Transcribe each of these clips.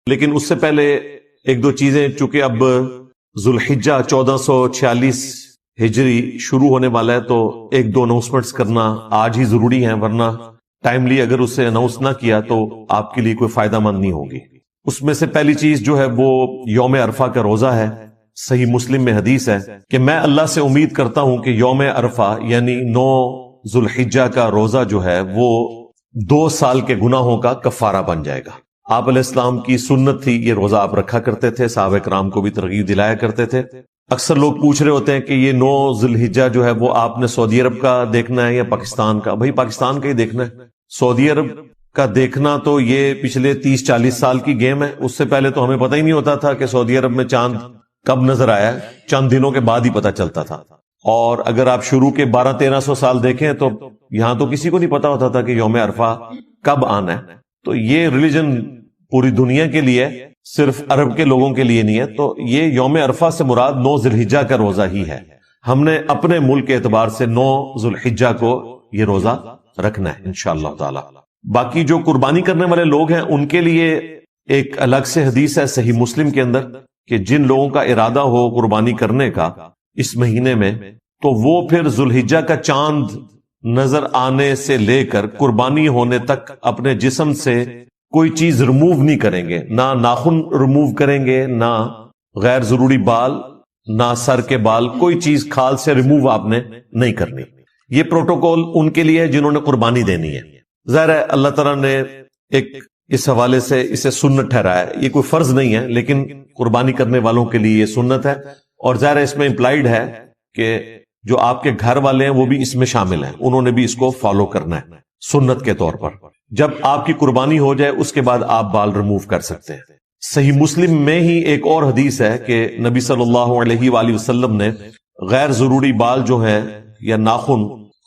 لیکن اس سے پہلے ایک دو چیزیں، چونکہ اب ذوالحجہ 1446 ہجری شروع ہونے والا ہے، تو ایک دو اناؤنسمنٹس کرنا آج ہی ضروری ہیں، ورنہ ٹائملی اگر اسے اناؤنس نہ کیا تو آپ کے لیے کوئی فائدہ مند نہیں ہوگی۔ اس میں سے پہلی چیز جو ہے وہ یوم عرفہ کا روزہ ہے۔ صحیح مسلم میں حدیث ہے کہ میں اللہ سے امید کرتا ہوں کہ یوم عرفہ یعنی 9 ذوالحجہ کا روزہ جو ہے وہ 2 سال کے گناہوں کا کفارہ بن جائے گا۔ آپ علیہ السلام کی سنت تھی، یہ روزہ آپ رکھا کرتے تھے، صحابہ کرام کو بھی ترغیب دلایا کرتے تھے۔ اکثر لوگ پوچھ رہے ہوتے ہیں کہ یہ 9 ذوالحجہ جو ہے وہ آپ نے سعودی عرب کا دیکھنا ہے یا پاکستان کا؟ بھائی پاکستان کا ہی دیکھنا ہے۔ سعودی عرب کا دیکھنا تو یہ پچھلے 30-40 سال کی گیم ہے۔ اس سے پہلے تو ہمیں پتہ ہی نہیں ہوتا تھا کہ سعودی عرب میں چاند کب نظر آیا ہے، چند دنوں کے بعد ہی پتہ چلتا تھا۔ اور اگر آپ شروع کے 1200-1300 سال دیکھیں تو یہاں تو کسی کو نہیں پتا ہوتا تھا کہ یوم عرفہ کب آنا ہے۔ تو یہ ریلیجن پوری دنیا کے لیے، صرف عرب کے لوگوں کے لیے نہیں ہے۔ تو یہ یوم عرفہ سے مراد 9 ذوالحجہ کا روزہ ہی ہے۔ ہم نے اپنے ملک کے اعتبار سے 9 ذوالحجہ کو یہ روزہ رکھنا ہے انشاءاللہ تعالی۔ باقی جو قربانی کرنے والے لوگ ہیں ان کے لیے ایک الگ سے حدیث ہے صحیح مسلم کے اندر کہ جن لوگوں کا ارادہ ہو قربانی کرنے کا اس مہینے میں، تو وہ پھر ذوالحجہ کا چاند نظر آنے سے لے کر قربانی ہونے تک اپنے جسم سے کوئی چیز ریموو نہیں کریں گے، نہ ناخن ریموو کریں گے، نہ غیر ضروری بال، نہ سر کے بال، کوئی چیز کھال سے ریموو آپ نے نہیں کرنی۔ یہ پروٹوکول ان کے لیے ہے جنہوں نے قربانی دینی ہے۔ ظاہر ہے اللہ تعالیٰ نے ایک اس حوالے سے اسے سنت ٹھہرایا ہے، یہ کوئی فرض نہیں ہے لیکن قربانی کرنے والوں کے لیے یہ سنت ہے۔ اور ظاہر ہے اس میں امپلائیڈ ہے کہ جو آپ کے گھر والے ہیں وہ بھی اس میں شامل ہیں، انہوں نے بھی اس کو فالو کرنا ہے سنت کے طور پر۔ جب آپ کی قربانی ہو جائے اس کے بعد آپ بال ریموو کر سکتے ہیں۔ صحیح مسلم میں ہی ایک اور حدیث ہے کہ نبی صلی اللہ علیہ وآلہ وسلم نے غیر ضروری بال جو ہیں یا ناخن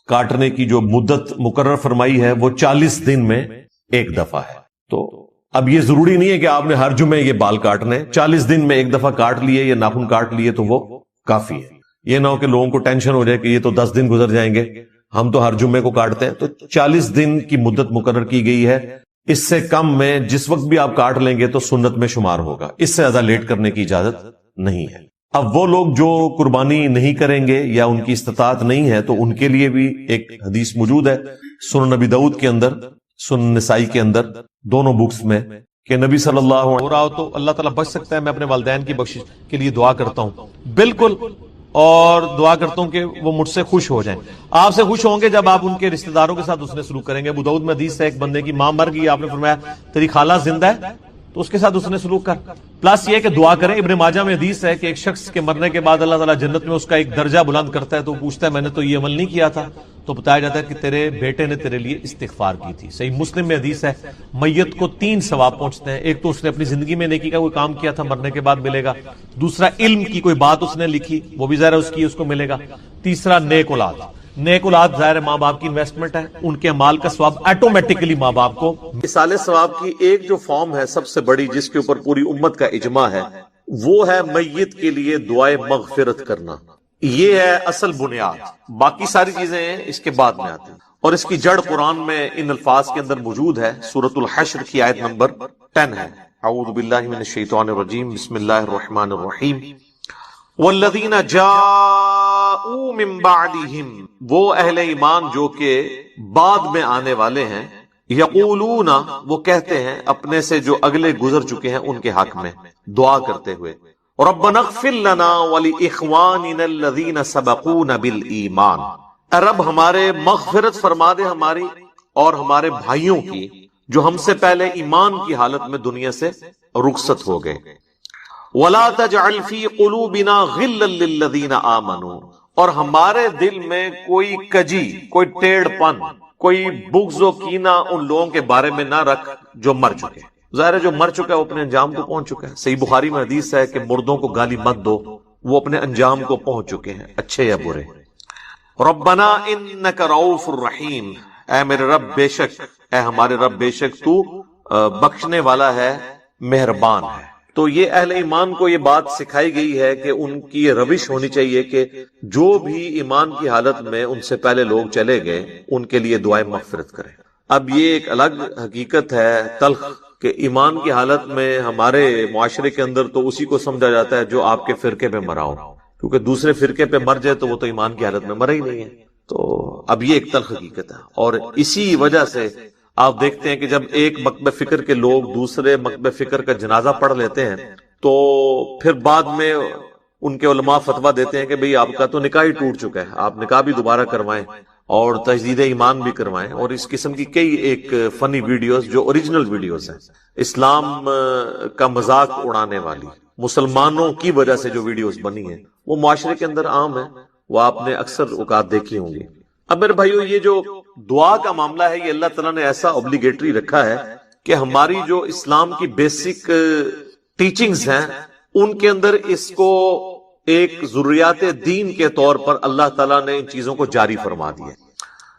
کاٹنے کی جو مدت مقرر فرمائی ہے وہ 40 دن میں ایک دفعہ ہے۔ تو اب یہ ضروری نہیں ہے کہ آپ نے ہر جمعے یہ بال کاٹنے، 40 دن میں ایک دفعہ کاٹ لیے یا ناخن کاٹ لیے تو وہ کافی ہے۔ یہ نہ ہو کہ لوگوں کو ٹینشن ہو جائے کہ یہ تو 10 دن گزر جائیں گے، ہم تو ہر جمعے کو کاٹتے ہیں۔ تو 40 دن کی مدت مقرر کی گئی ہے، اس سے کم میں جس وقت بھی آپ کاٹ لیں گے تو سنت میں شمار ہوگا، اس سے زیادہ لیٹ کرنے کی اجازت نہیں ہے۔ اب وہ لوگ جو قربانی نہیں کریں گے یا ان کی استطاعت نہیں ہے تو ان کے لیے بھی ایک حدیث موجود ہے سنن نبی داؤد کے اندر، سنن نسائی کے اندر، دونوں بکس میں، کہ نبی صلی اللہ علیہ ہو رہا ہو تو اللہ تعالیٰ بچ سکتا ہے، میں اپنے والدین کی بخشش کے لیے دعا کرتا ہوں بالکل، اور دعا کرتا ہوں کہ وہ مجھ سے خوش ہو جائیں۔ آپ سے خوش ہوں گے جب آپ ان کے رشتہ داروں کے ساتھ اس نے سلوک کریں گے۔ ابو داؤد میں حدیث ہے ایک بندے کی ماں مر گئی، آپ نے فرمایا تیری خالہ زندہ ہے تو اس کے ساتھ اس نے سلوک کر، پلس یہ کہ دعا کریں۔ ابن ماجہ میں حدیث ہے کہ ایک شخص کے مرنے کے بعد اللہ تعالیٰ جنت میں اس کا ایک درجہ بلند کرتا ہے، تو پوچھتا ہے میں نے تو یہ عمل نہیں کیا تھا، تو بتایا جاتا ہے کہ تیرے بیٹے نے تیرے لیے استغفار کی تھی۔ صحیح مسلم میں حدیث ہے میت کو 3 ثواب پہنچتے ہیں، ایک تو اس نے اپنی زندگی میں نیکی کا کوئی کام کیا تھا، مرنے کے بعد ملے گا، دوسرا علم کی کوئی بات اس نے لکھی، وہ بھی ظاہر اس کی اس کو ملے گا، تیسرا نیک اولاد۔ نیک اولاد ظاہر ماں باپ کی انویسٹمنٹ ہے، ان کے مال کا ثواب آٹومیٹکلی ماں باپ کو۔ مثال ثواب کی ایک جو فارم ہے سب سے بڑی جس کے اوپر پوری امت کا اجماع ہے وہ ہے میت کے لیے دعائے مغفرت کرنا، یہ ہے اصل بنیاد، باقی ساری چیزیں اس کے بعد میں آتی ہیں۔ اور اس کی جڑ قرآن میں ان الفاظ کے اندر موجود ہے، سورۃ الحشر کی آیت نمبر 10 ہے، اعوذ باللہ من الشیطان الرجیم، بسم اللہ الرحمن الرحیم، والذین جاءوا من بعدہم، وہ اہل ایمان جو کہ بعد میں آنے والے ہیں، یقولون، وہ کہتے ہیں اپنے سے جو اگلے گزر چکے ہیں ان کے حق میں دعا کرتے ہوئے، ربنا اغفر لنا ولاخواننا الذین سبقونا بالایمان، اے رب ہمارے مغفرت فرما دے ہماری اور ہمارے بھائیوں کی جو ہم سے پہلے ایمان کی حالت میں دنیا سے رخصت ہو گئے، ولا تجعل فی قلوبنا غلا للذین آمنوا، اور ہمارے دل میں کوئی کجی، کوئی ٹیڑھ پن، کوئی بغض و کینہ ان لوگوں کے بارے میں نہ رکھ جو مر چکے۔ ظاہر ہے جو مر چکا ہے وہ اپنے انجام کو پہنچ چکا ہے۔ صحیح بخاری میں حدیث ہے کہ مردوں کو گالی مت دو، وہ اپنے انجام کو پہنچ چکے ہیں، اچھے یا برے۔ ربنا انک رؤوف الرحیم، اے میرے رب بے شک، اے ہمارے رب بے شک تو بخشنے والا ہے، مہربان ہے۔ تو یہ اہل ایمان کو یہ بات سکھائی گئی ہے کہ ان کی یہ روش ہونی چاہیے کہ جو بھی ایمان کی حالت میں ان سے پہلے لوگ چلے گئے ان کے لیے دعائیں مغفرت کریں۔ اب یہ ایک الگ حقیقت ہے، تلخ کہ ایمان کی حالت میں ہمارے معاشرے کے اندر تو اسی کو سمجھا جاتا ہے جو آپ کے فرقے پہ مرا ہو، کیونکہ دوسرے فرقے پہ مر جائے تو وہ تو ایمان کی حالت میں مرا ہی نہیں ہے۔ تو اب یہ ایک تلخ حقیقت ہے، اور اسی وجہ سے آپ دیکھتے ہیں کہ جب ایک مکتب فکر کے لوگ دوسرے مکتب فکر کا جنازہ پڑھ لیتے ہیں تو پھر بعد میں ان کے علماء فتویٰ دیتے ہیں کہ بھئی آپ کا تو نکاح ہی ٹوٹ چکا ہے، آپ نکاح بھی دوبارہ کروائیں اور تجدید ایمان بھی کروائیں، اور اس قسم کی کئی ایک فنی ویڈیوز جو اوریجنل ویڈیوز ہیں، اسلام کا مذاق اڑانے والی، مسلمانوں کی وجہ سے جو ویڈیوز بنی ہیں وہ معاشرے کے اندر عام ہیں، وہ آپ نے اکثر اوقات دیکھی ہوں گی۔ اب میرے بھائیو، یہ جو دعا کا معاملہ ہے یہ اللہ تعالیٰ نے ایسا اوبلیگیٹری رکھا ہے کہ ہماری جو اسلام کی بیسک ٹیچنگز ہیں ان کے اندر اس کو ایک ضروریات دین کے طور پر اللہ تعالیٰ نے ان چیزوں کو جاری فرما دیا،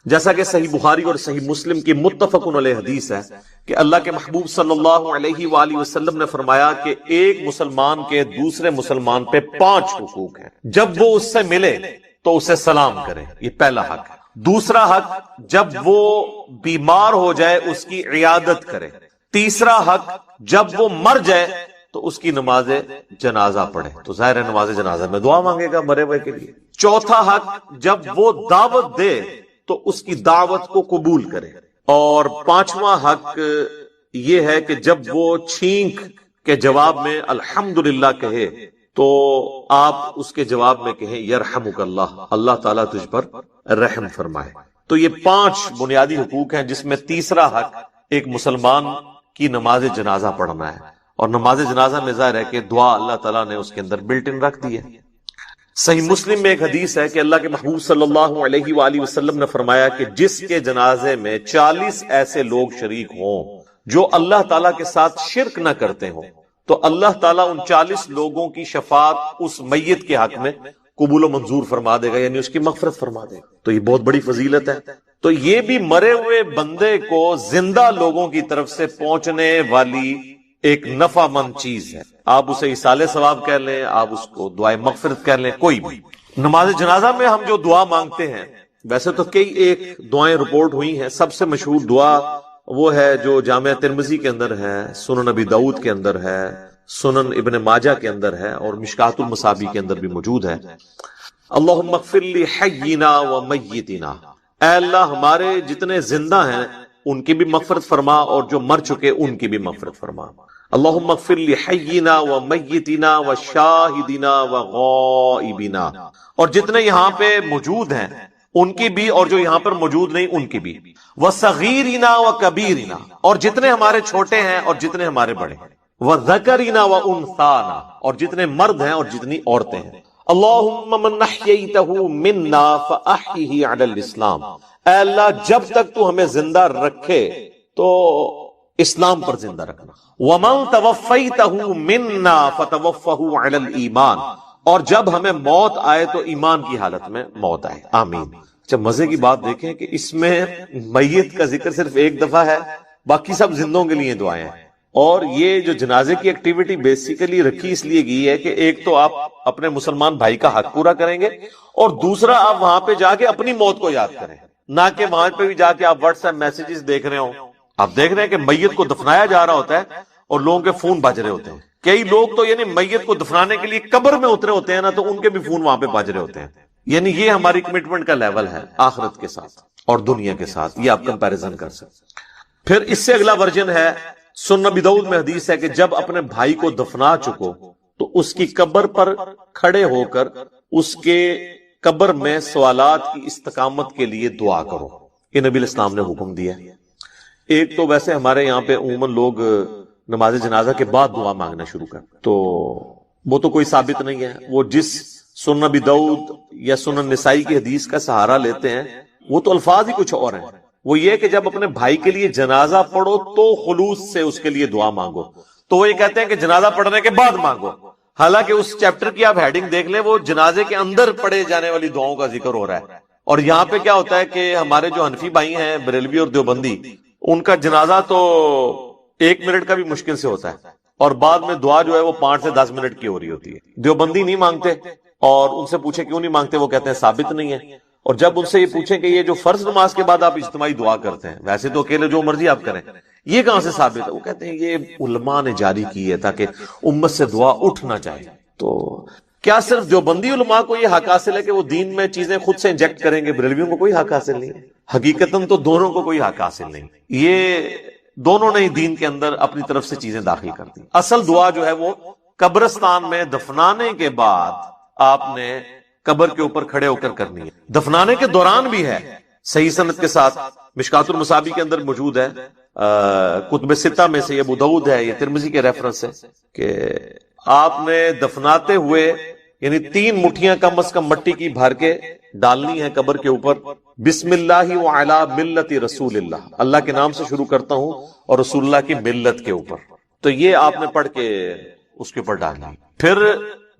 جیسا کہ صحیح بخاری اور صحیح مسلم کی متفق علیہ حدیث ہے کہ اللہ کے محبوب صلی اللہ علیہ وآلہ وسلم نے فرمایا کہ ایک مسلمان کے دوسرے مسلمان پہ 5 حقوق ہیں، جب وہ اس سے ملے تو اسے سلام کرے، یہ پہلا حق ہے۔ دوسرا حق، جب وہ بیمار ہو جائے اس کی عیادت کرے۔ تیسرا حق، جب وہ مر جائے تو اس کی نماز جنازہ پڑھے، تو ظاہر ہے نماز جنازہ میں دعا مانگے گا مرے ہوئے کے لیے۔ چوتھا حق، جب وہ دعوت دے تو اس کی دعوت کو قبول کرے۔ اور 5واں حق یہ ہے کہ جب وہ چھینک کے جواب میں الحمدللہ کہے تو آپ اس کے جواب میں کہیں یرحمک اللہ، اللہ تعالیٰ تجھ پر رحم فرمائے۔ تو یہ 5 بنیادی حقوق ہیں، جس میں تیسرا حق ایک مسلمان کی نماز جنازہ پڑھنا ہے، اور نماز جنازہ میں ظاہر ہے کہ دعا اللہ تعالیٰ نے اس کے اندر بلٹ ان رکھ دی ہے۔ صحیح مسلم میں ایک حدیث ہے کہ اللہ کے محبوب صلی اللہ علیہ وآلہ وسلم نے فرمایا کہ جس کے جنازے میں 40 ایسے لوگ شریک ہوں جو اللہ تعالیٰ کے ساتھ شرک نہ کرتے ہوں تو اللہ تعالیٰ ان 40 لوگوں کی شفاعت اس میت کے حق میں قبول و منظور فرما دے گا، یعنی اس کی مغفرت فرما دے گا۔ تو یہ بہت بڑی فضیلت ہے۔ تو یہ بھی مرے ہوئے بندے کو زندہ لوگوں کی طرف سے پہنچنے والی ایک نفع مند چیز ہے، آپ اسے ایصال ثواب کہہ لیں، آپ اس کو دعائے مغفرت کہہ لیں، کوئی بھی۔ نماز جنازہ میں ہم جو دعا مانگتے ہیں، ویسے تو کئی ایک دعائیں رپورٹ ہوئی ہیں، سب سے مشہور دعا وہ ہے جو جامعہ ترمذی کے اندر ہے، سنن نبی داؤد کے اندر ہے، سنن ابن ماجہ کے اندر ہے، اور مشکات المصابی کے اندر بھی موجود ہے۔ اللہم اغفر لی حینا و میتنا، اے اللہ ہمارے جتنے زندہ ہیں ان کی بھی مغفرت فرما اور جو مر چکے ان کی بھی مغفرت فرما۔ اللہم اغفر لی حینا و میتنا و شاہدنا و غائبنا، اور جتنے یہاں پہ موجود ہیں ان کی بھی، اور جو یہاں پر موجود نہیں ان کی بھی، وصغیرنا و کبیرنا، اور جتنے ہمارے چھوٹے ہیں اور جتنے ہمارے بڑے ہیں، وذکرنا و انثانا، اور جتنے مرد ہیں اور جتنی عورتیں ہیں۔ اللہم من احییتہ منا فاحیہ علی الاسلام، اے اللہ جب تک تو ہمیں زندہ رکھے تو اسلام پر زندہ رکھنا۔ ومن توفیتہ منا فتوفہ علی الایمان، اور جب ہمیں موت آئے تو ایمان کی حالت میں موت آئے، آمین۔ اچھا، مزے کی بات دیکھیں کہ اس میں میت کا ذکر صرف ایک دفعہ ہے، باقی سب زندوں کے لیے دعائیں ہیں۔ اور یہ جو جنازے کی ایکٹیویٹی بیسیکلی رکھی اس لیے گئی ہے کہ ایک تو آپ اپنے مسلمان بھائی کا حق پورا کریں گے، اور دوسرا آپ وہاں پہ جا کے اپنی موت کو یاد کریں، نہ کہ وہاں پہ بھی جا کے آپ واٹس ایپ میسیجز دیکھ رہے ہوں۔ آپ دیکھ رہے ہیں کہ میت کو دفنایا جا رہا ہوتا ہے اور لوگوں کے فون بج رہے ہوتے ہیں، کئی لوگ تو یعنی میت کو دفنانے کے لیے قبر میں اترے ہوتے ہیں نا، تو ان کے بھی فون وہاں پہ بج رہے ہوتے ہیں۔ یعنی یہ ہماری کمٹمنٹ کا لیول ہے آخرت کے ساتھ اور دنیا کے ساتھ، یہ آپ کمپیریزن کر سکتے۔ پھر اس سے اگلا ورژن ہے، سنن نبی داؤد میں حدیث ہے کہ جب اپنے بھائی کو دفنا چکو تو اس کی قبر پر کھڑے ہو کر اس کے قبر میں سوالات کی استقامت کے لیے دعا کرو، یہ نبی الاسلام نے حکم دیا۔ ایک تو ویسے ہمارے یہاں پہ عموماً لوگ نماز جنازہ کے بعد دعا مانگنا شروع کر، تو وہ تو کوئی ثابت نہیں ہے، وہ جس سنن نبی داؤد یا سنن نسائی کی حدیث کا سہارا لیتے ہیں وہ تو الفاظ ہی کچھ اور ہیں۔ وہ یہ کہ جب اپنے بھائی کے لیے جنازہ پڑھو تو خلوص سے اس کے لیے دعا مانگو، تو وہ یہ کہتے ہیں کہ جنازہ پڑھنے کے بعد مانگو، حالانکہ اس چیپٹر کی آپ ہیڈنگ دیکھ لیں، وہ جنازے کے اندر پڑھے جانے والی دعاؤں کا ذکر ہو رہا ہے۔ اور یہاں پہ کیا ہوتا ہے کہ ہمارے جو حنفی بھائی ہیں، بریلوی اور دیوبندی، ان کا جنازہ تو 1 منٹ کا بھی مشکل سے ہوتا ہے، اور بعد میں دعا جو ہے وہ 5 سے 10 منٹ کی ہو رہی ہوتی ہے۔ دیوبندی نہیں مانگتے، اور ان سے پوچھے کیوں نہیں مانگتے، وہ کہتے ہیں ثابت نہیں ہے۔ اور جب ان سے یہ پوچھیں کہ یہ جو فرض نماز کے بعد آپ اجتماعی دعا کرتے ہیں، ویسے تو اکیلے جو مرضی آپ کریں، یہ کہاں سے ثابت ہے؟ وہ کہتے ہیں یہ علماء نے جاری کی ہے تاکہ امت سے دعا اٹھ نہ جائے. تو کیا صرف دیوبندی علماء کو یہ حق حاصل ہے کہ وہ دین میں چیزیں خود سے انجیکٹ کریں گے؟ بریلویوں کو کوئی حق حاصل نہیں ہے. حقیقتاً تو دونوں کو کوئی حق حاصل نہیں. یہ دونوں نے ہی دین کے اندر اپنی طرف سے چیزیں داخل کر دی. اصل دعا جو ہے وہ قبرستان میں دفنانے کے بعد آپ نے قبر کے اوپر کھڑے ہو کر کرنی ہے. دفنانے کے دوران بھی ہے صحیح سند کے ساتھ. مشکات المصابیح کے اندر موجود ہے، کتب ستہ میں سے، یہ ابو داؤد ہے، یہ ترمذی کے ریفرنس ہے کہ آپ نے دفناتے ہوئے یعنی 3 مٹھیاں کم از کم مٹی کی بھر کے ڈالنی ہے قبر کے اوپر. بسم اللہ وعلی ملت رسول اللہ، اللہ کے نام سے شروع کرتا ہوں اور رسول اللہ کی ملت کے اوپر. تو یہ آپ نے پڑھ کے اس کے اوپر ڈالنی. پھر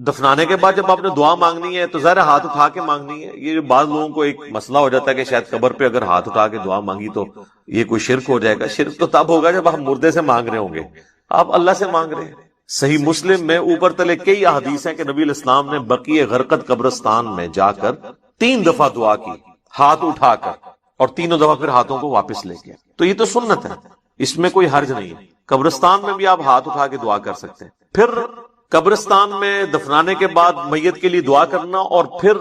دفنانے کے بعد جب آپ نے دعا مانگنی ہے تو ظاہر ہاتھ اٹھا کے مانگنی ہے. یہ جو بعض لوگوں کو ایک مسئلہ ہو جاتا ہے کہ شاید قبر پہ اگر ہاتھ اٹھا کے دعا مانگی تو یہ کوئی شرک ہو جائے گا. شرک تو تب ہوگا جب آپ مردے سے مانگ رہے ہوں گے، آپ اللہ سے مانگ رہے ہیں. صحیح مسلم میں اوپر تلے کئی احادیث ہیں کہ نبی علیہ السلام نے بقیع غرقد قبرستان میں جا کر 3 دفعہ دعا کی ہاتھ اٹھا کر، اور 3 دفعہ پھر ہاتھوں کو واپس لے کے. تو یہ تو سنت ہے، اس میں کوئی حرج نہیں ہے. قبرستان میں بھی آپ ہاتھ اٹھا کے دعا کر سکتے ہیں. پھر قبرستان میں دفنانے کے بعد میت کے لیے دعا کرنا، اور پھر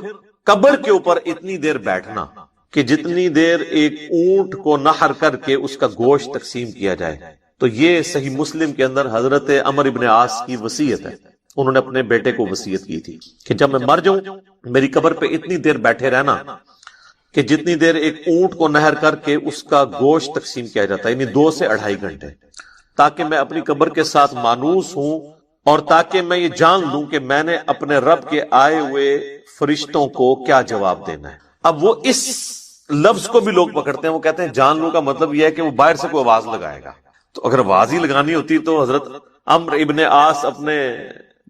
قبر کے اوپر اتنی دیر بیٹھنا کہ جتنی دیر ایک اونٹ کو نحر کر کے اس کا گوشت تقسیم کیا جائے. تو یہ صحیح مسلم کے اندر حضرت عمر ابن عاص کی وصیت ہے. انہوں نے اپنے بیٹے کو وصیت کی تھی کہ جب میں مر جاؤں میری قبر پہ اتنی دیر بیٹھے رہنا کہ جتنی دیر ایک اونٹ کو نحر کر کے اس کا گوشت تقسیم کیا جاتا ہے، یعنی 2 سے 2.5 گھنٹے، تاکہ میں اپنی قبر کے ساتھ مانوس ہوں اور تاکہ میں یہ جان لوں کہ میں نے اپنے رب کے آئے ہوئے فرشتوں کو کیا جواب دینا ہے. اب وہ اس لفظ کو بھی لوگ پکڑتے ہیں، وہ کہتے ہیں جان لوں کا مطلب یہ ہے کہ وہ باہر سے کوئی آواز لگائے گا. تو اگر آواز ہی لگانی ہوتی تو حضرت عمرو ابن عاص اپنے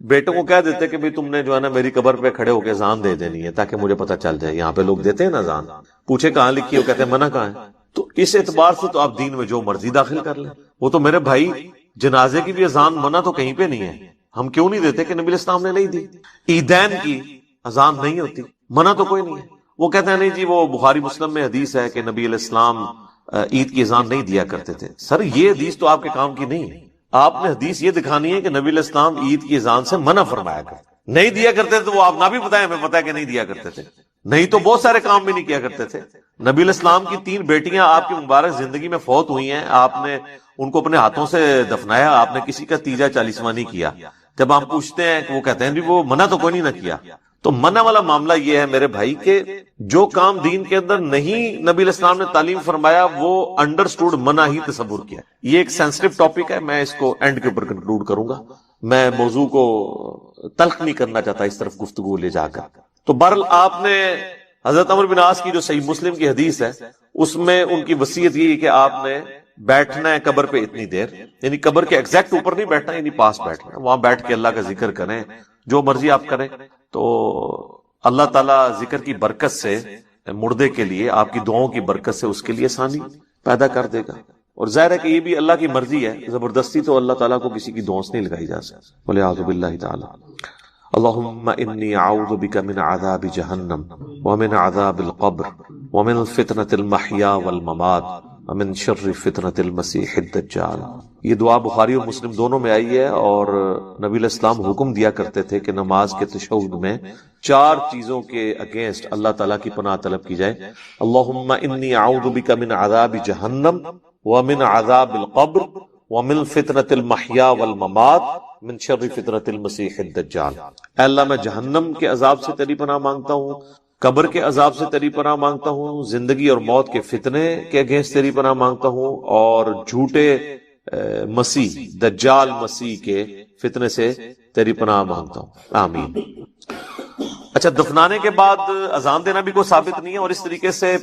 بیٹوں کو کہہ دیتے کہ بھئی تم نے جو ہے نا میری قبر پہ کھڑے ہو کے اذان دے دینی ہے تاکہ مجھے پتہ چل جائے. یہاں پہ لوگ دیتے ہیں نا اذان، پوچھے کہاں لکھی ہے، وہ کہتے ہیں منع کہاں ہے. تو اس اعتبار سے تو آپ دین میں جو مرضی داخل کر لیں. وہ تو میرے بھائی جنازے کی بھی اذان منع تو کہیں پہ نہیں ہے. ہم کیوں نہیں دیتے کہ نبی علیہ السلام نے نہیں دی. عیدین کی اذان نہیں ہوتی، منع تو کوئی نہیں ہے. وہ کہتے ہیں نہیں جی وہ بخاری مسلم میں حدیث ہے کہ نبی علیہ السلام عید کی اذان نہیں دیا کرتے تھے. سر یہ حدیث تو آپ کے کام کی نہیں ہے. آپ نے حدیث یہ دکھانی ہے کہ نبی علیہ السلام عید کی اذان سے منع فرمایا کرتے، نہیں دیا کرتے تھے. وہ آپ نہ بھی بتائیں، ہمیں پتا ہے کہ نہیں دیا کرتے تھے. نہیں تو بہت سارے کام بھی نہیں کیا کرتے تھے. نبی علیہ السلام کی 3 بیٹیاں آپ کی مبارک زندگی میں فوت ہوئی ہیں، آپ نے ان کو اپنے ہاتھوں سے دفنایا، آپ نے کسی کا تیجا 40واں نہیں کیا. جب ہم پوچھتے ہیں کہ وہ کہتے ہیں وہ منع تو کوئی نہیں نہ کیا. تو منع والا معاملہ یہ ہے میرے بھائی کہ جو کام دین کے اندر نہیں نبی علیہ السلام نے تعلیم فرمایا وہ انڈرسٹوڈ منع ہی تصور کیا. یہ ایک سینسٹیو ٹاپک ہے، میں اس کو اینڈ کے اوپر کنکلوڈ کروں گا. میں موضوع کو تلخ نہیں کرنا چاہتا اس طرف گفتگو لے جا کر. تو بہرحال آپ نے حضرت عمرو بن عاص کی جو صحیح مسلم کی حدیث ہے اس میں ان کی وصیت یہ ہے کہ آپ نے بیٹھنا ہے قبر پہ اتنی دیر، یعنی قبر کے ایگزیکٹ اوپر نہیں بیٹھنا، یعنی پاس بیٹھنا ہے. وہاں بیٹھ کے اللہ کا ذکر کریں، جو مرضی آپ کریں. تو اللہ تعالیٰ ذکر کی برکت سے مردے کے لیے، آپ کی دعاؤں کی برکت سے اس کے لیے آسانی پیدا کر دے گا. اور ظاہر ہے کہ یہ بھی اللہ کی مرضی ہے، زبردستی تو اللہ تعالیٰ کو کسی کی دعاؤں سے نہیں لگائی جا سکتی. وَلِعَوْذُ بِاللَّهِ تَعَالَى اللهم إني أعوذ بك من عذاب جهنم ومن عذاب القبر ومن فتنة المحيا والممات ومن شر فتنة المسيح الدجال. یہ دعا بخاری اور مسلم دونوں میں آئی ہے، اور نبی علیہ السلام حکم دیا کرتے تھے کہ نماز کے تشہد میں 4 چیزوں کے اگینسٹ اللہ تعالیٰ کی پناہ طلب کی جائے. اللہم انی اعوذ بک من عذاب جہنم ومن عذاب القبر ومن فتنة المحیا والممات من شر فتنة المسیح الدجال. اے اللہ میں جہنم کے عذاب سے تیری پناہ مانگتا ہوں، قبر کے عذاب سے تیری پناہ مانگتا ہوں، زندگی اور موت کے فتنے کے اگینسٹ تیری پناہ مانگتا ہوں، اور جھوٹے مسیح دجال مسیح کے فتنے سے تیری پناہ مانگتا ہوں. آمین. اچھا، دفنانے کے بعد اذان دینا بھی کوئی ثابت نہیں ہے، اور اس طریقے سے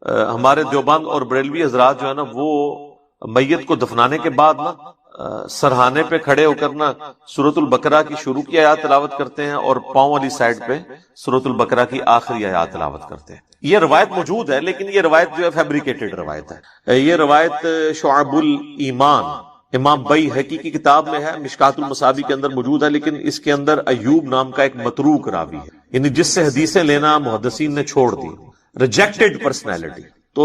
ہمارے دیوبند اور بریلوی حضرات جو ہے نا وہ میت کو دفنانے کے بعد نا سرہانے پہ کھڑے ہو کر نا سورۃ البقرہ کی شروع کی آیات تلاوت کرتے ہیں اور پاؤں والی سائڈ پہ سورۃ البقرہ کی آخری آیات تلاوت کرتے ہیں. یہ روایت موجود ہے، لیکن یہ روایت جو ہے فیبریکیٹڈ روایت ہے. یہ روایت شعب الایمان امام بیہقی کی کتاب میں ہے، مشکات المصابیح کے اندر موجود ہے، لیکن اس کے اندر ایوب نام کا ایک متروک راوی ہے، یعنی جس سے حدیثیں لینا محدثین نے چھوڑ دی، ریجیکٹڈ پرسنالٹی. تو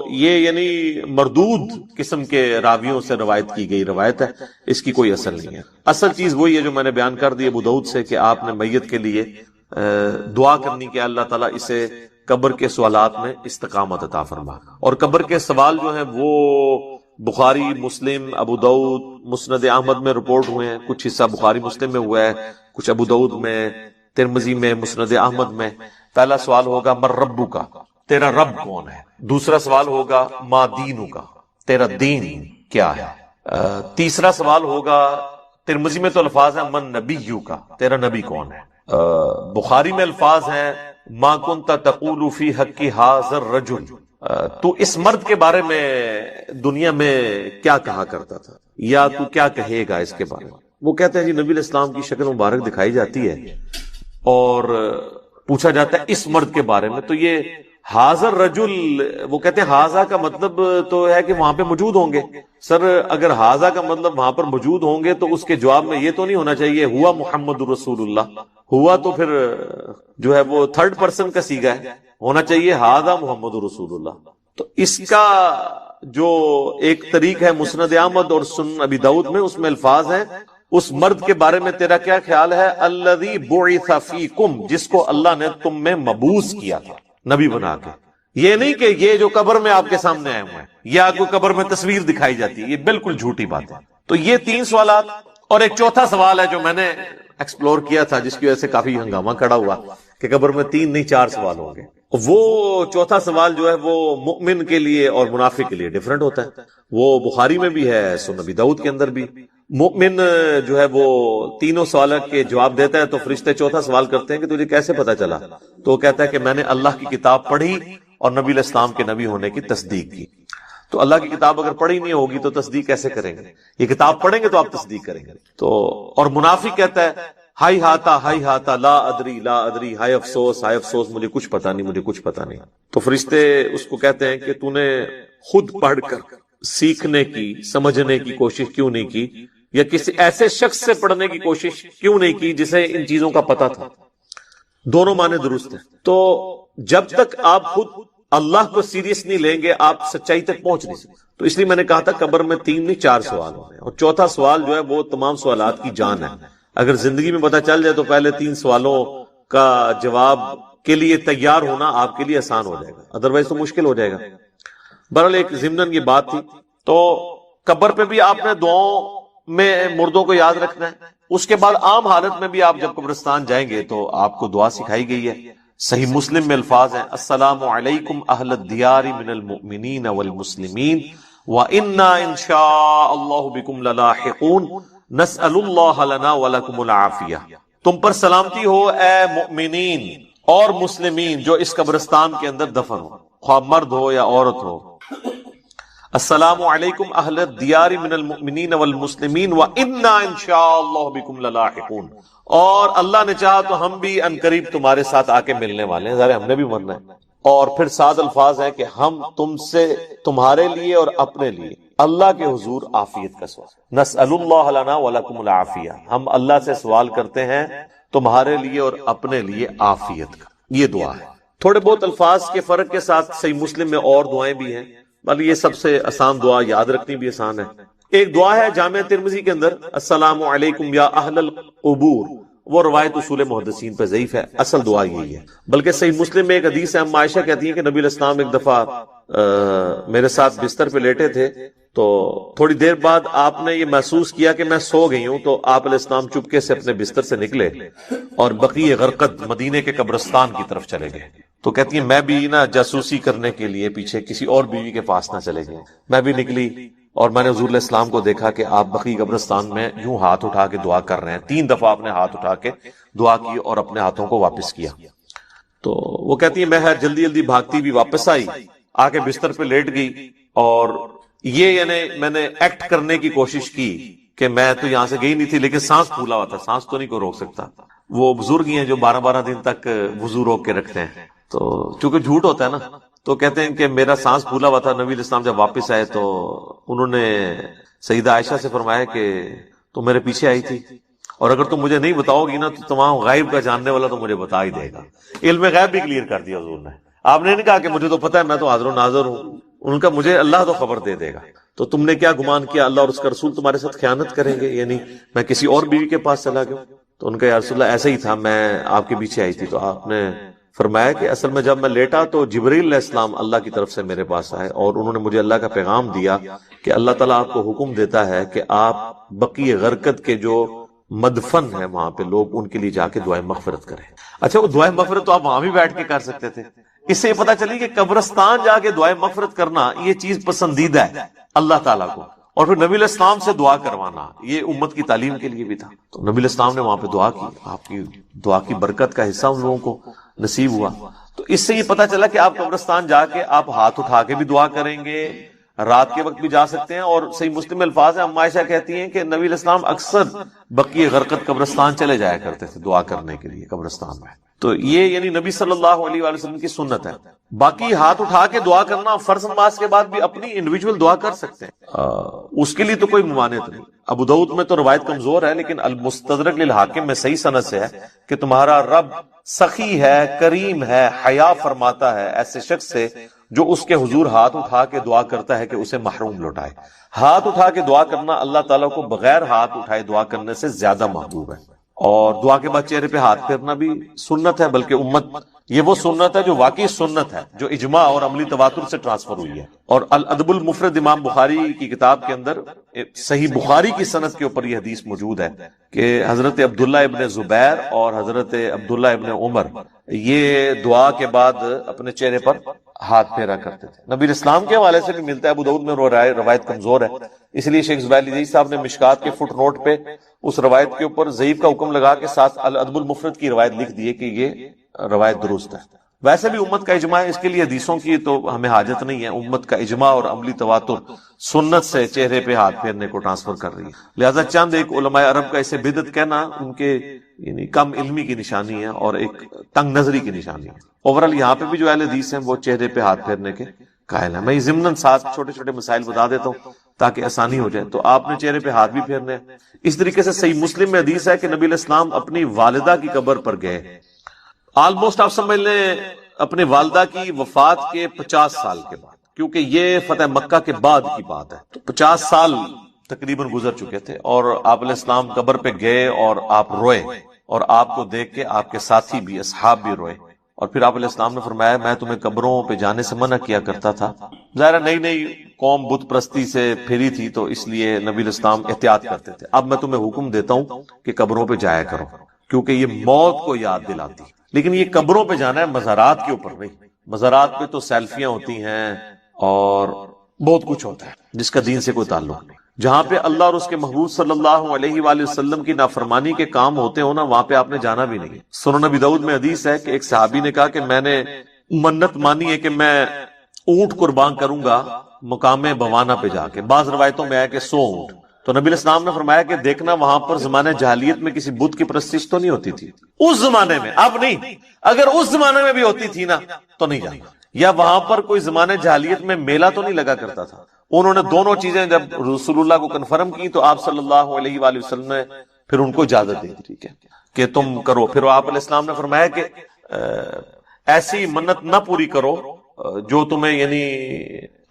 یہ یعنی مردود قسم کے راویوں سے روایت کی گئی روایت ہے، اس کی کوئی اصل نہیں ہے۔ اصل چیز وہی ہے جو میں نے بیان کر دی ابو داؤد سے کہ آپ نے میت کے لیے دعا کرنی کہ اللہ تعالیٰ اسے قبر کے سوالات میں استقامت عطا فرما، اور قبر کے سوال جو ہیں وہ بخاری، مسلم، ابو داؤد، مسند احمد میں رپورٹ ہوئے ہیں، کچھ حصہ بخاری مسلم میں ہوا ہے، کچھ ابو داؤد میں، ترمذی میں، مسند احمد میں۔ پہلا سوال ہوگا مر ربو کا، تیرا رب کون ہے؟ دوسرا سوال ہوگا ما دینو کا، تیرا دین کیا ہے؟ تیسرا سوال ہوگا، ترمذی میں تو الفاظ ہیں من نبیو کا، تیرا نبی کون ہے؟ بخاری میں الفاظ ہیں ما کنت تقول فی حق ھذا الرجل، تو اس مرد کے بارے میں دنیا میں کیا کہا کرتا تھا، یا تو کیا کہے گا اس کے بارے میں؟ وہ کہتے ہیں جی نبی علیہ السلام کی شکل مبارک دکھائی جاتی ہے اور پوچھا جاتا ہے اس مرد کے بارے میں، تو یہ حاضر رجل، وہ کہتے ہیں حاضا کا مطلب تو ہے کہ وہاں پہ موجود ہوں گے۔ سر اگر حاضا کا مطلب وہاں پر موجود ہوں گے تو اس کے جواب میں یہ تو نہیں ہونا چاہیے ہوا محمد رسول اللہ، ہوا تو پھر جو ہے وہ تھرڈ پرسن کا صیغہ ہے، ہونا چاہیے حاضا محمد رسول اللہ۔ تو اس کا جو ایک طریق ہے مسند احمد اور سنن ابی داؤد میں، اس میں الفاظ ہیں اس مرد کے بارے میں تیرا کیا خیال ہے؟ الذی بعث فیکم، جس کو اللہ نے تم میں مبعوث کیا تھا نبی بنا کے۔ یہ نہیں کہ یہ جو قبر میں آپ کے سامنے آئے ہوئے ہیں یا کوئی قبر میں تصویر دکھائی جاتی ہے، یہ بالکل جھوٹی بات ہے۔ تو یہ 3 سوالات، اور ایک چوتھا سوال ہے جو میں نے ایکسپلور کیا تھا جس کی وجہ سے کافی ہنگامہ کھڑا ہوا کہ قبر میں 3 نہیں 4 سوال ہوں گے۔ وہ چوتھا سوال جو ہے وہ مؤمن کے لیے اور منافق کے لیے ڈیفرنٹ ہوتا ہے، وہ بخاری میں بھی ہے، سنن ابی داؤد کے اندر بھی۔ مؤمن جو ہے وہ تینوں سوالات کے جواب دیتا ہے تو فرشتے چوتھا سوال کرتے ہیں کہ تجھے کیسے پتا چلا؟ تو وہ کہتا ہے کہ میں نے اللہ کی کتاب پڑھی اور نبی علیہ السلام کے نبی ہونے کی تصدیق کی۔ تو اللہ کی کتاب اگر پڑھی نہیں ہوگی تو تصدیق کیسے کریں گے؟ یہ کتاب پڑھیں گے تو آپ تصدیق کریں گے۔ تو اور منافق کہتا ہے ہائی ہاتا لا ادری، ہائے افسوس مجھے کچھ پتا نہیں، مجھے کچھ پتا نہیں۔ تو فرشتے اس کو کہتے ہیں کہ تو نے خود پڑھ کر سیکھنے کی، سمجھنے کی کوشش کیوں نہیں کی، یا کسی ایسے شخص سے پڑھنے کی کوشش کیوں نہیں کی جسے ان چیزوں کا پتہ تھا؟ دونوں معنی درست ہیں۔ تو جب تک آپ خود اللہ کو سیریس نہیں لیں گے آپ سچائی تک پہنچ نہیں سکتے۔ تو اس لیے میں نے کہا تھا قبر میں 3 نہیں 4 سوال ہیں، اور چوتھا سوال جو ہے وہ تمام سوالات کی جان ہے۔ اگر زندگی میں پتہ چل جائے تو پہلے 3 سوالوں کا جواب کے لیے تیار ہونا آپ کے لیے آسان ہو جائے گا، ادروائز تو مشکل ہو جائے گا۔ بہرحال ایک ضمناً یہ بات تھی۔ تو قبر پہ بھی آپ نے دعاؤں میں مردوں کو یاد رکھنا ہے، اس کے بعد عام حالت میں بھی آپ جب قبرستان جائیں گے تو آپ کو دعا سکھائی گئی ہے۔ صحیح مسلم میں الفاظ ہیں السلام علیکم اہل الدیار من المؤمنین والمسلمین وَإِنَّا إِن شَاءَ اللَّهُ بِكُمْ لَلَاحِقُونَ نَسْأَلُ اللَّهَ لَنَا وَلَكُمُ الْعَافِيَةَ۔ تم پر سلامتی ہو اے مؤمنین اور مسلمین جو اس قبرستان کے اندر دفن ہو، خواہ مرد ہو یا عورت ہو۔ السلام علیکم اہل الدیار من المؤمنین والمسلمین وَإِنَّا إِن شَاءَ اللَّهُ بِكُمْ لَلَاحِقُونَ، اور اللہ نے چاہا تو ہم بھی عنقریب تمہارے ساتھ آ کے ملنے والے ہیں، ظاہر ہم نے بھی مرنا ہے۔ اور پھر 7 الفاظ ہیں کہ ہم تم سے تمہارے لیے اور اپنے لیے اللہ کے حضور عافیت کا سوال، نسأل اللہ لنا ولکم العافیہ، ہم اللہ سے سوال کرتے ہیں تمہارے لیے اور اپنے لیے عافیت کا۔ یہ دعا ہے۔ تھوڑے بہت الفاظ کے فرق کے ساتھ صحیح مسلم میں اور دعائیں بھی ہیں، بلکہ یہ سب سے آسان دعا، یاد رکھنی بھی آسان ہے۔ ایک دعا ہے جامع ترمذی کے اندر السلام علیکم یا اہل القبور، وہ روایت اصول محدثین پہ ضعیف ہے، اصل دعا یہی ہے۔ بلکہ صحیح مسلم میں ایک حدیث ہے، ہم عائشہ کہتی ہیں کہ نبی علیہ السلام ایک دفعہ میرے ساتھ بستر پہ لیٹے تھے، تو تھوڑی دیر بعد آپ نے یہ محسوس کیا کہ میں سو گئی ہوں، تو آپ علیہ السلام چپکے سے اپنے بستر سے نکلے اور بقیع غرقد مدینے کے قبرستان کی طرف چلے گئے۔ تو کہتی ہیں میں بھی نا جاسوسی کرنے کے لیے پیچھے کسی اور بیوی کے پاس نہ چلے گئے، میں بھی نکلی اور میں نے حضور علیہ السلام کو دیکھا کہ آپ بقیع قبرستان میں یوں ہاتھ اٹھا کے دعا کر رہے ہیں۔ 3 دفعہ آپ نے ہاتھ اٹھا کے دعا کی اور اپنے ہاتھوں کو واپس کیا۔ تو وہ کہتی ہے میں جلدی جلدی بھاگتی بھی واپس آئی، آ کے بستر پہ لیٹ گئی، اور یہ یعنی میں نے ایکٹ کرنے کی کوشش کی کہ میں تو یہاں سے گئی نہیں تھی، لیکن سانس پھولا ہوا تھا، سانس تو نہیں کو روک سکتا۔ وہ بزرگ ہیں جو 12 دن تک وضو روک کے رکھتے ہیں، تو چونکہ جھوٹ ہوتا ہے نا، تو کہتے ہیں کہ میرا سانس پھولا ہوا تھا۔ نبی علیہ السلام جب واپس آئے تو انہوں نے سیدہ عائشہ سے فرمایا کہ تم میرے پیچھے آئی تھی، اور اگر تم مجھے نہیں بتاؤ گی نا تو تمام غائب کا جاننے والا تو مجھے بتا ہی دے گا۔ علم غیب بھی کلیئر کر دیا حضور نے۔ آپ نے نہیں کہا کہ مجھے تو پتا ہے میں تو حاضر و ناظر ہوں، ان کا مجھے اللہ تو خبر دے دے گا، تو تم نے کیا گمان کیا اللہ اور اس کا رسول تمہارے ساتھ خیانت کریں گے، یعنی میں کسی اور بیوی کے پاس چلا گیا؟ تو ان کا یا رسول اللہ ایسا ہی تھا، میں آپ کے پیچھے آئی تھی۔ تو آپ نے فرمایا کہ اصل میں جب میں لیٹا تو جبرائیل علیہ السلام اللہ کی طرف سے میرے پاس آئے اور انہوں نے مجھے اللہ کا پیغام دیا کہ اللہ تعالیٰ آپ کو حکم دیتا ہے کہ آپ بقیع غرقد کے جو مدفن ہے وہاں پہ لوگ، ان کے لیے جا کے دعائیں مغفرت کریں۔ اچھا، وہ دعائیں مغفرت تو آپ وہاں بھی بیٹھ کے کر سکتے تھے۔ اس سے یہ پتا چلی کہ قبرستان جا کے دعائیں مغفرت کرنا یہ چیز پسندیدہ ہے اللہ تعالیٰ کو، اور پھر نبی علیہ السلام سے دعا کروانا یہ امت کی تعلیم کے لیے بھی تھا۔ تو نبی علیہ السلام نے وہاں پہ دعا کی، آپ کی دعا کی برکت کا حصہ ان لوگوں کو نصیب ہوا۔ تو اس سے یہ پتا چلا کہ آپ قبرستان جا کے آپ ہاتھ اٹھا کے بھی دعا کریں گے، رات کے وقت بھی جا سکتے ہیں، اور صحیح مسلم میں الفاظ ہیں، ام عائشہ کہتی ہیں کہ نبی علیہ السلام اکثر بقیع غرقد قبرستان چلے جایا کرتے تھے دعا کرنے کے لیے قبرستان میں۔ تو یہ یعنی نبی صلی اللہ علیہ وآلہ وسلم کی سنت ہے۔ باقی ہاتھ اٹھا کے دعا کرنا فرض نماز کے بعد بھی اپنی انڈیویجول دعا کر سکتے ہیں، اس کے لیے تو کوئی ممانعت نہیں۔ ابو داؤد میں تو روایت کمزور ہے، لیکن المستدرک للحاکم میں صحیح سند سے ہے کہ تمہارا رب سخی ہے، کریم ہے، حیا فرماتا ہے ایسے شخص سے جو اس کے حضور ہاتھ اٹھا کے دعا کرتا ہے کہ اسے محروم لوٹائے۔ ہاتھ اٹھا کے دعا کرنا اللہ تعالیٰ کو بغیر ہاتھ اٹھائے دعا کرنے سے زیادہ محبوب ہے، اور دعا کے بعد چہرے پہ ہاتھ پھیرنا بھی سنت ہے، بلکہ امت یہ وہ سنت ہے جو واقعی سنت ہے، جو اجماع اور عملی تواتر سے ٹرانسفر ہوئی ہے۔ اور الادب المفرد امام بخاری کی کتاب کے اندر صحیح بخاری کی سند کے اوپر یہ حدیث موجود ہے کہ حضرت عبداللہ ابن زبیر اور حضرت عبداللہ ابن عمر یہ دعا کے بعد اپنے چہرے پر ہاتھ پھیرا کرتے تھے۔ نبی اسلام کے حوالے سے بھی ملتا ہے، ابو داؤد میں روایت کمزور ہے، اس لیے شیخ زبیر علی صاحب نے مشکات کے فٹ نوٹ پہ اس روایت کے اوپر ضعیف کا حکم لگا کے ساتھ الادب المفرد کی روایت لکھ دی کہ یہ روایت درست ہے۔ ویسے بھی امت کا اجماع ہے، اس کے لیے حدیثوں کی تو ہمیں حاجت نہیں ہے، امت کا اجماع اور عملی تواتر سنت سے چہرے پہ ہاتھ پھیرنے کو ٹرانسفر کر رہی ہے۔ لہذا چند ایک علماء عرب کا اسے بدعت کہنا ان کے یعنی کم علمی کی نشانی ہے اور ایک تنگ نظری کی نشانی ہے۔ اوورال یہاں پہ بھی جو اہل حدیث ہیں وہ چہرے پہ ہاتھ پھیرنے کے قائل ہیں۔ میں ضمناً ساتھ چھوٹے چھوٹے مسائل بتا دیتا ہوں تاکہ آسانی ہو جائے۔ تو آپ نے چہرے پہ ہاتھ بھی پھیرنے ہیں۔ اس طریقے سے صحیح مسلم میں حدیث ہے کہ نبی علیہ السلام اپنی والدہ کی قبر پر گئے، آلموسٹ آپ سمجھ لیں اپنے والدہ کی وفات کے 50 سال کے بعد، کیونکہ یہ فتح مکہ کے بعد کی بات ہے، تو 50 سال تقریباً گزر چکے تھے، اور آپ علیہ السلام قبر پہ گئے اور آپ روئے، اور آپ کو دیکھ کے آپ کے ساتھی بھی اصحاب بھی روئے، اور پھر آپ علیہ السلام نے فرمایا میں تمہیں قبروں پہ جانے سے منع کیا کرتا تھا۔ ظاہر نئی نئی قوم بت پرستی سے پھری تھی تو اس لیے نبی علیہ السلام احتیاط کرتے تھے، اب میں تمہیں حکم دیتا ہوں کہ قبروں پہ جایا کرو، کیونکہ یہ موت کو یاد دلاتی۔ لیکن یہ قبروں پہ جانا ہے، مزارات کے اوپر نہیں۔ مزارات پہ تو سیلفیاں ہوتی ہیں اور بہت کچھ ہوتا ہے جس کا دین سے کوئی تعلق نہیں۔ جہاں پہ اللہ اور اس کے محبوب صلی اللہ علیہ وآلہ وسلم کی نافرمانی کے کام ہوتے ہو نا، وہاں پہ آپ نے جانا بھی نہیں۔ سنن ابی داؤد میں حدیث ہے کہ ایک صحابی نے کہا کہ میں نے منت مانی ہے کہ میں اونٹ قربان کروں گا مقام بوانا پہ جا کے، بعض روایتوں میں ہے کہ 100 اونٹ۔ تو نبی علیہ السلام نے فرمایا کہ دیکھنا وہاں پر زمانے جاہلیت میں کسی بت کی پرستش تو نہیں ہوتی تھی، اس زمانے میں، اب نہیں، اگر اس زمانے میں بھی ہوتی تھی نا تو نہیں جانا، یا وہاں پر کوئی زمانے جاہلیت میں میلہ تو نہیں لگا کرتا تھا۔ انہوں نے دونوں چیزیں جب رسول اللہ کو کنفرم کی تو آپ صلی اللہ علیہ وآلہ وسلم نے پھر ان کو اجازت دی، ٹھیک ہے کہ تم کرو۔ پھر آپ علیہ السلام نے فرمایا کہ ایسی منت نہ پوری کرو جو تمہیں یعنی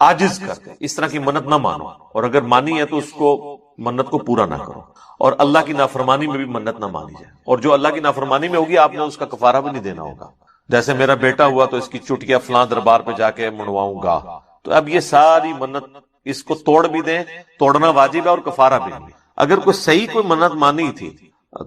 عاجز کر دے، اس طرح کی منت نہ مانو، اور اگر مانی ہے تو اس کو منت کو پورا نہ کرو، اور اللہ کی نافرمانی میں بھی منت نہ مانی جائے، اور جو اللہ کی نافرمانی میں ہوگی آپ نے اس کا کفارہ بھی نہیں دینا ہوگا۔ جیسے میرا بیٹا ہوا تو اس کی چٹکیاں فلاں دربار پہ جا کے منواؤں گا، تو اب یہ ساری منت اس کو توڑ بھی دیں، توڑنا واجب ہے اور کفارہ بھی نہیں۔ اگر کوئی صحیح کوئی منت مانی تھی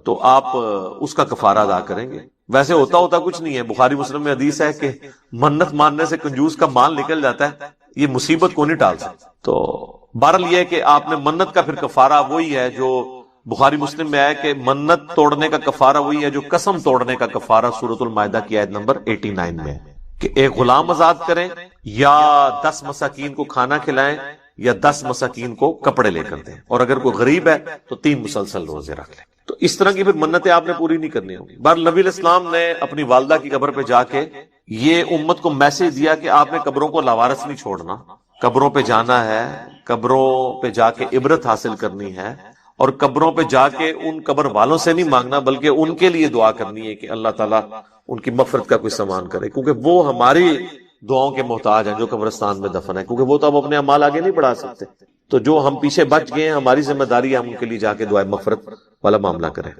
تو آپ اس کا کفارہ ادا کریں گے۔ ویسے ہوتا کچھ نہیں ہے، بخاری مسلم میں حدیث ہے کہ منت ماننے سے کنجوس کا مال نکل جاتا ہے، یہ مصیبت کو نہیں ٹال سکتا۔ تو بہرحال یہ ہے کہ آپ نے منت کا پھر کفارہ وہی ہے جو بخاری مسلم میں ہے کہ منت توڑنے کا کفارہ وہی ہے جو قسم توڑنے کا کفارہ سورۃ المائدہ کی آیت نمبر 89 میں ہے کہ ایک غلام آزاد کریں، یا 10 مساکین کو کھانا کھلائیں، یا 10 مساکین کو کپڑے لے کر دیں، اور اگر کوئی غریب ہے تو 3 مسلسل روزے رکھ لیں۔ تو اس طرح کی پھر منتیں آپ نے پوری نہیں کرنی ہوگی۔ بہرحال نبی علیہ السلام نے اپنی والدہ کی قبر پہ جا کے یہ امت کو میسج دیا کہ آپ نے قبروں کو لاوارث نہیں چھوڑنا، قبروں پہ جانا ہے، قبروں پہ جا کے عبرت حاصل کرنی ہے، اور قبروں پہ جا کے ان قبر والوں سے نہیں مانگنا بلکہ ان کے لیے دعا کرنی ہے کہ اللہ تعالیٰ ان کی مغفرت کا کوئی سامان کرے، کیونکہ وہ ہماری دعاؤں کے محتاج ہیں جو قبرستان میں دفن ہے، کیونکہ وہ تو اب اپنے اعمال آگے نہیں بڑھا سکتے. تو جو ہم پیچھے بچ گئے ہیں ہماری ذمہ داری ہے ہم ان کے لیے جا کے دعائے مغفرت والا معاملہ کریں.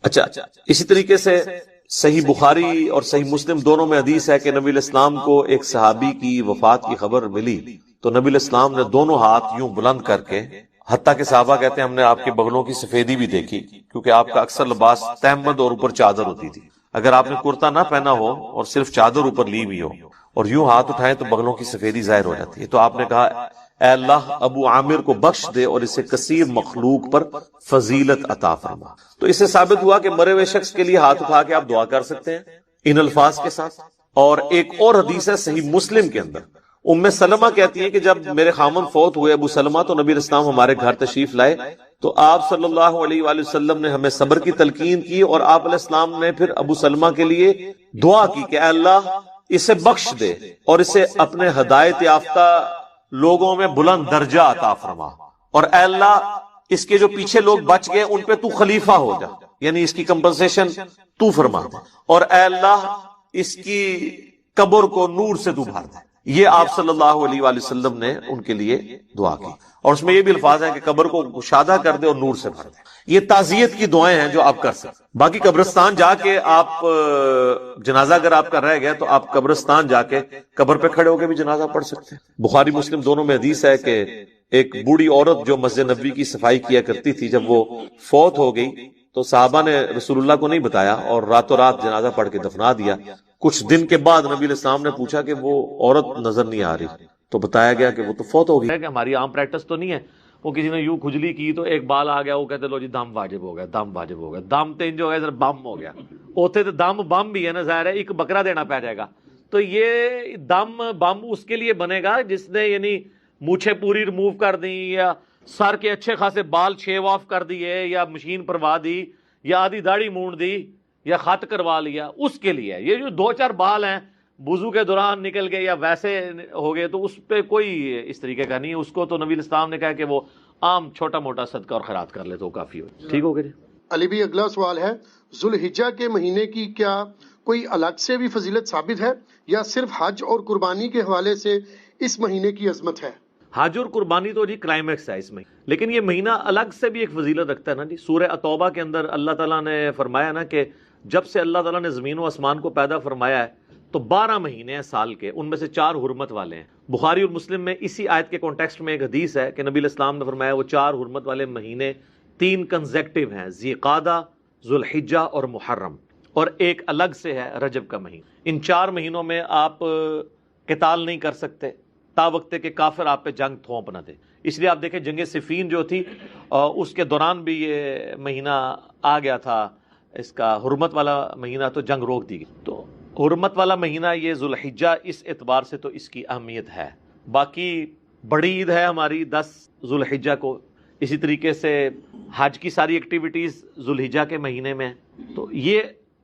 اچھا، اسی طریقے سے صحیح بخاری اور صحیح مسلم دونوں میں حدیث ہے کہ نبی الاسلام کو ایک صحابی کی وفات کی خبر ملی تو نبی الاسلام نے دونوں ہاتھ یوں بلند کر کے، حتیٰ کہ صحابہ کہتے ہیں ہم نے آپ کے بغلوں کی سفیدی بھی دیکھی، کیونکہ آپ کا اکثر لباس تہمد اور اوپر چادر ہوتی تھی. اگر آپ نے کرتا نہ پہنا ہو اور صرف چادر اوپر لی ہوئی ہو اور یوں ہاتھ اٹھائیں تو بغلوں کی سفیدی ظاہر ہو جاتی ہے. تو آپ نے کہا اے اللہ ابو عامر کو بخش دے اور اسے کثیر مخلوق پر فضیلت عطا فرما. تو اس سے ثابت ہوا کہ مرے ہوئے شخص کے لیے ہاتھ اٹھا کے آپ دعا کر سکتے ہیں ان الفاظ کے ساتھ. اور ایک اور حدیث ہے صحیح مسلم کے اندر، ام سلمہ کہتی ہیں کہ جب میرے خامن فوت ہوئے ابو سلمہ تو نبی اسلام ہمارے گھر تشریف لائے تو آپ صلی اللہ علیہ وآلہ وسلم نے ہمیں صبر کی تلقین کی اور آپ علیہ السلام نے پھر ابو سلمہ کے لیے دعا کی کہ اے اللہ اسے بخش دے اور اسے اپنے ہدایت یافتہ لوگوں میں بلند درجہ عطا فرما، اور اے اللہ اس کے جو پیچھے لوگ بچ گئے ان پہ تو خلیفہ ہو جا، یعنی اس کی کمپنسیشن تو فرما دے، اور اے اللہ اس کی قبر کو نور سے تو بھر دے. یہ آپ صلی اللہ علیہ وآلہ وسلم نے ان کے لیے دعا کی، اور اس میں یہ بھی الفاظ ہیں کہ قبر کو گشادہ کر دے اور نور سے بھر دے. یہ تعزیت کی دعائیں ہیں جو آپ کر سکتے. باقی قبرستان جا کے آپ جنازہ اگر آپ کا رہ گیا تو آپ قبرستان جا کے قبر پہ کھڑے ہو کے بھی جنازہ پڑھ سکتے ہیں. بخاری مسلم دونوں میں حدیث ہے کہ ایک بوڑھی عورت جو مسجد نبوی کی صفائی کیا کرتی تھی جب وہ فوت ہو گئی تو صحابہ نے رسول اللہ کو نہیں بتایا اور راتوں رات جنازہ پڑھ کے دفنا دیا. کچھ دن کے بعد نبی علیہ السلام نے پوچھا کہ وہ عورت نظر نہیں آ رہی تو بتایا گیا کہ وہ تو فوت ہو گئی. کہ ہماری عام پریکٹس تو نہیں ہے، وہ کسی نے یوں کھجلی کی تو ایک بال آ گیا وہ کہتے لو جی دم واجب ہو گیا، دم واجب ہو گیا، دم تین جو ہے ذرا بم ہو گیا، اوتے تو دم بم بھی ہے نا، ظاہر ہے ایک بکرا دینا پہ جائے گا. تو یہ دم بم اس کے لیے بنے گا جس نے یعنی مونچھیں پوری ریموو کر دی یا سر کے اچھے خاصے بال شیو آف کر دیے یا مشین پروا دی یا آدھی داڑھی مونڈ دی یا خط کروا لیا، اس کے لیے. یہ جو دو چار بال ہیں وضو کے دوران نکل گئے یا ویسے ہو گئے تو اس پہ کوئی اس طریقے کا نہیں ہے. اس کو تو نبی اسلام نے کہا کہ وہ عام چھوٹا موٹا صدقہ اور خیرات کر لے تو کافی ہو. ٹھیک ہو گیا جی. علی بھی اگلا سوال ہے، ذوالحجہ کے مہینے کی کیا کوئی الگ سے بھی فضیلت ثابت ہے یا صرف حج اور قربانی کے حوالے سے اس مہینے کی عظمت ہے؟ حج اور قربانی تو جی کلائمیکس ہے اس میں، لیکن یہ مہینہ الگ سے بھی ایک فضیلت رکھتا ہے نا جی. سورہ التوبہ کے اندر اللہ تعالیٰ نے فرمایا نا کہ جب سے اللہ تعالیٰ نے زمین و آسمان کو پیدا فرمایا ہے تو 12 مہینے ہیں سال کے، ان میں سے 4 حرمت والے ہیں. بخاری اور مسلم میں اسی آیت کے کانٹیکسٹ میں ایک حدیث ہے کہ نبی علیہ السلام نے فرمایا وہ 4 حرمت والے مہینے 3 کنزیکٹیو ہیں، ذی القعدہ، ذوالحجہ اور محرم، اور ایک الگ سے ہے رجب کا مہینہ. ان 4 مہینوں میں آپ قتال نہیں کر سکتے تا وقت کہ کافر آپ پہ جنگ تھوپ نہ دے. اس لیے آپ دیکھیں جنگ صفین جو تھی اس کے دوران بھی یہ مہینہ آ گیا تھا، اس کا حرمت والا مہینہ، تو جنگ روک دی گئی. تو حرمت والا مہینہ یہ ذوالحجہ اس اعتبار سے تو اس کی اہمیت ہے. باقی بڑی عید ہے ہماری 10 ذوالحجہ کو، اسی طریقے سے حج کی ساری ایکٹیویٹیز ذوالحجہ کے مہینے میں، تو یہ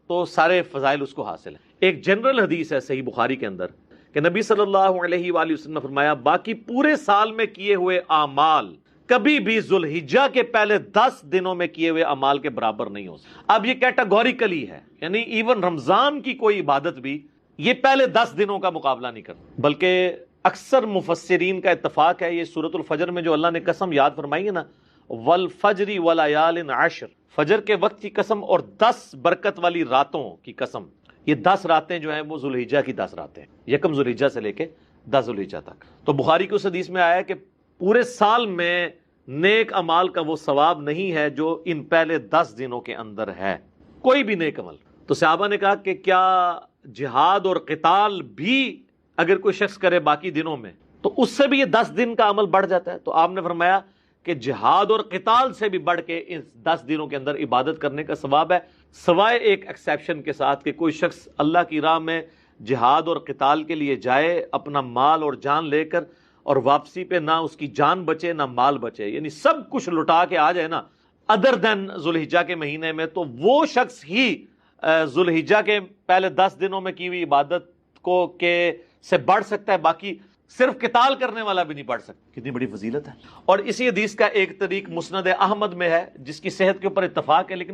تو سارے فضائل اس کو حاصل ہیں. ایک جنرل حدیث ہے صحیح بخاری کے اندر کہ نبی صلی اللہ علیہ وآلہ وسلم نے فرمایا باقی پورے سال میں کیے ہوئے اعمال کبھی بھی ذوالحجہ کے پہلے 10 دنوں میں کیے ہوئے اعمال کے برابر نہیں ہو سکتے. اب یہ کیٹاگوریکلی ہے، یعنی ایون رمضان کی کوئی عبادت بھی یہ پہلے 10 دنوں کا مقابلہ نہیں کرتا، بلکہ اکثر مفسرین کا اتفاق ہے یہ سورۃ الفجر میں جو اللہ نے قسم یاد فرمائی ہے نا، والفجر ولیال عشر، فجر کے وقت کی قسم اور 10 برکت والی راتوں کی قسم. یہ 10 راتیں جو ہیں وہ ذوالحجہ کی 10 راتیں، یکم ذوالحجہ سے لے کے 10 ذوالحجہ تک. تو بخاری کی اس حدیث میں آیا ہے کہ پورے سال میں نیک عمال کا وہ ثواب نہیں ہے جو ان پہلے 10 دنوں کے اندر ہے، کوئی بھی نیک عمل. تو صحابہ نے کہا کہ کیا جہاد اور قتال بھی اگر کوئی شخص کرے باقی دنوں میں تو اس سے بھی یہ 10 دن کا عمل بڑھ جاتا ہے؟ تو آپ نے فرمایا کہ جہاد اور قتال سے بھی بڑھ کے ان 10 دنوں کے اندر عبادت کرنے کا ثواب ہے، سوائے ایک ایکسیپشن کے ساتھ کہ کوئی شخص اللہ کی راہ میں جہاد اور قتال کے لیے جائے اپنا مال اور جان لے کر، اور واپسی پہ نہ اس کی جان بچے نہ مال بچے، یعنی سب کچھ لٹا کے آ جائے نا ادر دین ذوالحجہ کے مہینے میں، تو وہ شخص ہی ذوالحجہ کے پہلے 10 دنوں میں کی ہوئی عبادت کو کے سے بڑھ سکتا ہے. باقی صرف قتال کرنے والا بھی نہیں پڑھ سکتا. کتنی بڑی فضیلت ہے. اور اسی حدیث کا ایک طریق مسند احمد میں ہے جس کی صحت کے اوپر اتفاق ہے لیکن